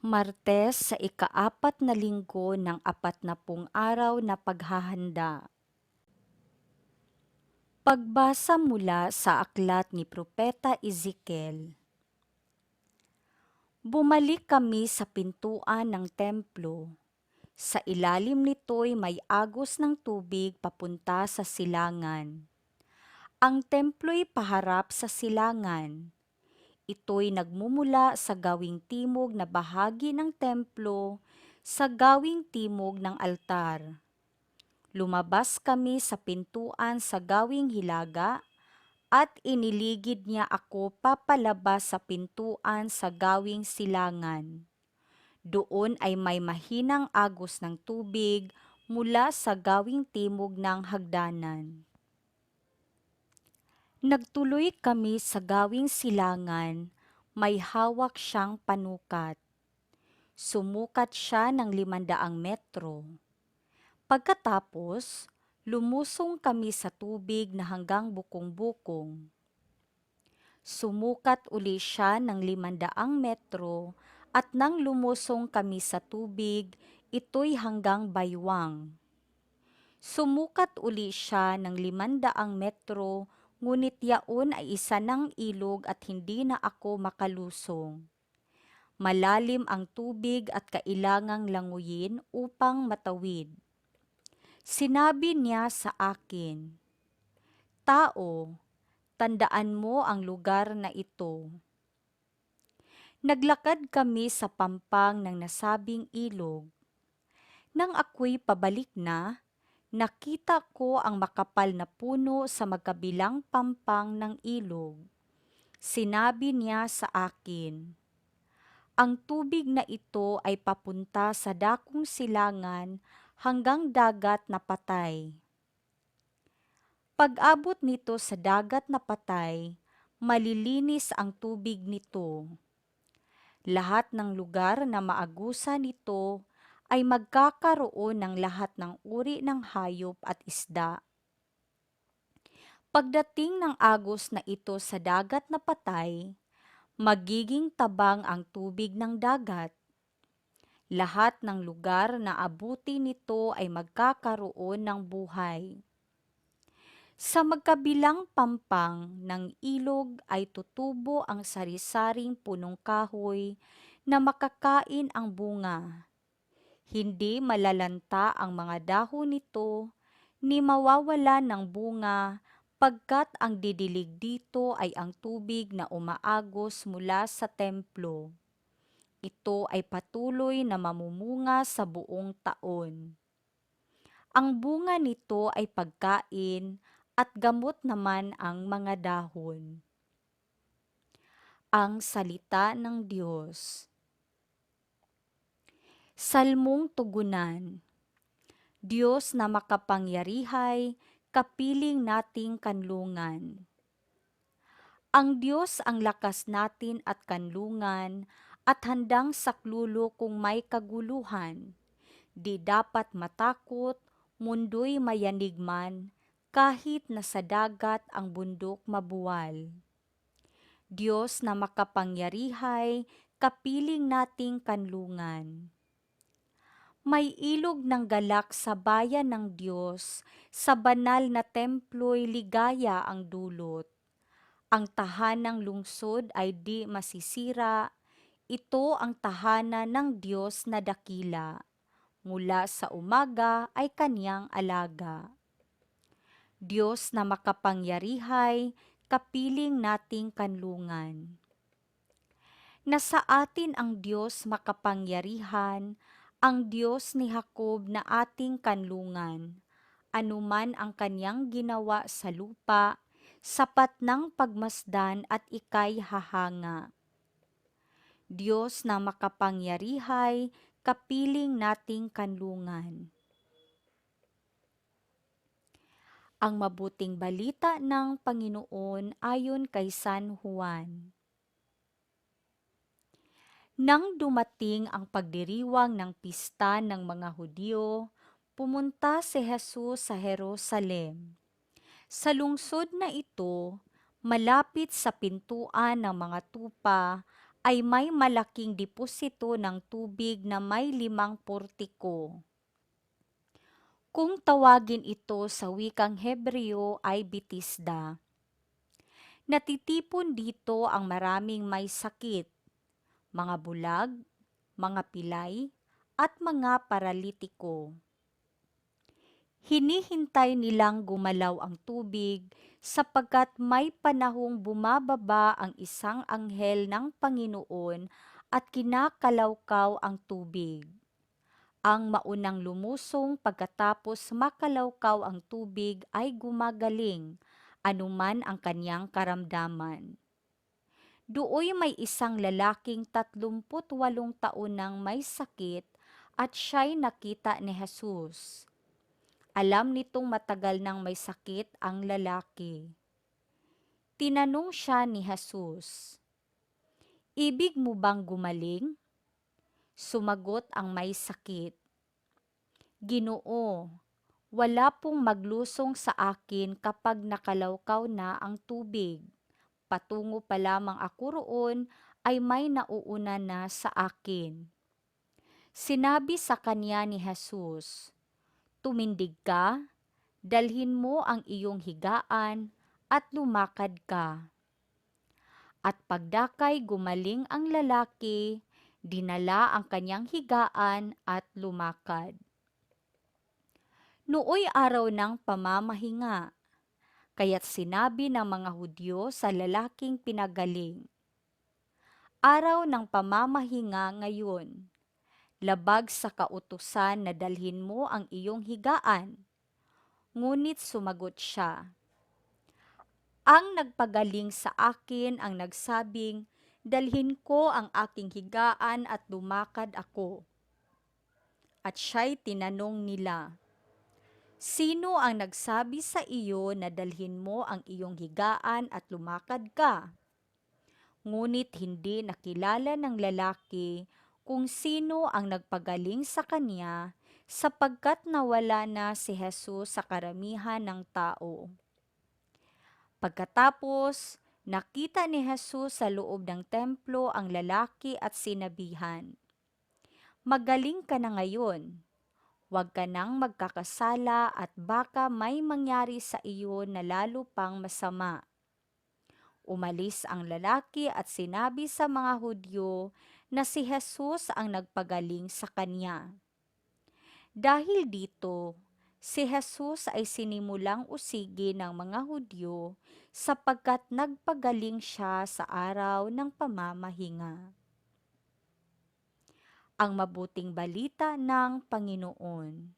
Martes sa ika-4 na linggo ng 40 araw na paghahanda. Pagbasa mula sa aklat ni Propeta Ezekiel. Bumalik kami sa pintuan ng templo. Sa ilalim nito'y may agos ng tubig papunta sa silangan. Ang templo'y paharap sa silangan. Ito'y nagmumula sa gawing timog na bahagi ng templo sa gawing timog ng altar. Lumabas kami sa pintuan sa gawing hilaga at iniligid niya ako papalabas sa pintuan sa gawing silangan. Doon ay may mahinang agos ng tubig mula sa gawing timog ng hagdanan. Nagtuloy kami sa gawing silangan, may hawak siyang panukat. Sumukat siya ng 500 metro. Pagkatapos, lumusong kami sa tubig na hanggang bukong-bukong. Sumukat uli siya ng 500 metro at nang lumusong kami sa tubig, ito'y hanggang baywang. Sumukat uli siya ng 500 metro, ngunit yaon ay isa ng ilog at hindi na ako makalusong. Malalim ang tubig at kailangang languyin upang matawid. Sinabi niya sa akin, "Tao, tandaan mo ang lugar na ito." Naglakad kami sa pampang ng nasabing ilog. Nang ako'y pabalik na, nakita ko ang makapal na puno sa magkabilang pampang ng ilog. Sinabi niya sa akin, "Ang tubig na ito ay papunta sa dakong silangan hanggang dagat na patay." Pag-abot nito sa dagat na patay, malilinis ang tubig nito. Lahat ng lugar na maagusa nito ay magkakaroon ng lahat ng uri ng hayop at isda. Pagdating ng agos na ito sa dagat na patay, magiging tabang ang tubig ng dagat. Lahat ng lugar na abuti nito ay magkakaroon ng buhay. Sa magkabilang pampang ng ilog ay tutubo ang sari-saring punong kahoy na makakain ang bunga. Hindi malalanta ang mga dahon nito, ni mawawala ng bunga, pagkat ang didilig dito ay ang tubig na umaagos mula sa templo. Ito ay patuloy na mamumunga sa buong taon. Ang bunga nito ay pagkain at gamot naman ang mga dahon. Ang salita ng Diyos. Salmong tugunan. Diyos na makapangyarihay, kapiling nating kanlungan. Ang Diyos ang lakas natin at kanlungan, at handang saklulo kung may kaguluhan. Di dapat matakot, mundo'y mayanig man, kahit na sa dagat ang bundok mabuwal. Diyos na makapangyarihay, kapiling nating kanlungan. May ilog ng galak sa bayan ng Diyos, sa banal na templo'y ligaya ang dulot. Ang tahanang lungsod ay di masisira, ito ang tahanan ng Diyos na dakila. Mula sa umaga ay kaniyang alaga. Diyos na makapangyarihay, kapiling nating kanlungan. Nasa atin ang Diyos makapangyarihan, ang Diyos ni Jacob na ating kanlungan. Anuman ang kaniyang ginawa sa lupa, sapat ng pagmasdan at ika'y hahanga. Diyos na makapangyarihay, kapiling nating kanlungan. Ang mabuting balita ng Panginoon ayon kay San Juan. Nang dumating ang pagdiriwang ng pista ng mga Hudyo, pumunta si Jesus sa Jerusalem. Sa lungsod na ito, malapit sa pintuan ng mga tupa, ay may malaking deposito ng tubig na may 5 portiko. Kung tawagin ito sa wikang Hebreo ay Bethesda. Natitipon dito ang maraming may sakit, mga bulag, mga pilay, at mga paralitiko. Hinihintay nilang gumalaw ang tubig sapagkat may panahong bumababa ang isang anghel ng Panginoon at kinakalawkaw ang tubig. Ang maunang lumusong pagkatapos makalawkaw ang tubig ay gumagaling, anuman ang kanyang karamdaman. Dooy may isang lalaking 38 nang may sakit at siya'y nakita ni Jesus. Alam nitong matagal nang may sakit ang lalaki. Tinanong siya ni Jesus, "Ibig mo bang gumaling?" Sumagot ang may sakit, "Ginoo, wala pong maglusong sa akin kapag nakalawkaw na ang tubig. Patungo pa lamang ako roon ay may nauuna na sa akin." Sinabi sa kanya ni Jesus, "Tumindig ka, dalhin mo ang iyong higaan at lumakad ka." At pagdakay gumaling ang lalaki, dinala ang kanyang higaan at lumakad. Nooy araw ng pamamahinga, kaya't sinabi ng mga Hudyo sa lalaking pinagaling, "Araw ng pamamahinga ngayon, labag sa kautusan na dalhin mo ang iyong higaan." Ngunit sumagot siya, "Ang nagpagaling sa akin ang nagsabing, dalhin ko ang aking higaan at lumakad ako." At siya'y tinanong nila, "Sino ang nagsabi sa iyo na dalhin mo ang iyong higaan at lumakad ka?" Ngunit hindi nakilala ng lalaki kung sino ang nagpagaling sa kanya, sapagkat nawala na si Jesus sa karamihan ng tao. Pagkatapos, nakita ni Jesus sa loob ng templo ang lalaki at sinabihan, "Magaling ka na ngayon. Huwag ka nang magkakasala at baka may mangyari sa iyo na lalo pang masama." Umalis ang lalaki at sinabi sa mga Hudyo na si Jesus ang nagpagaling sa kanya. Dahil dito, si Jesus ay sinimulang usigi ng mga Hudyo sapagkat nagpagaling siya sa araw ng pamamahinga. Ang mabuting balita ng Panginoon.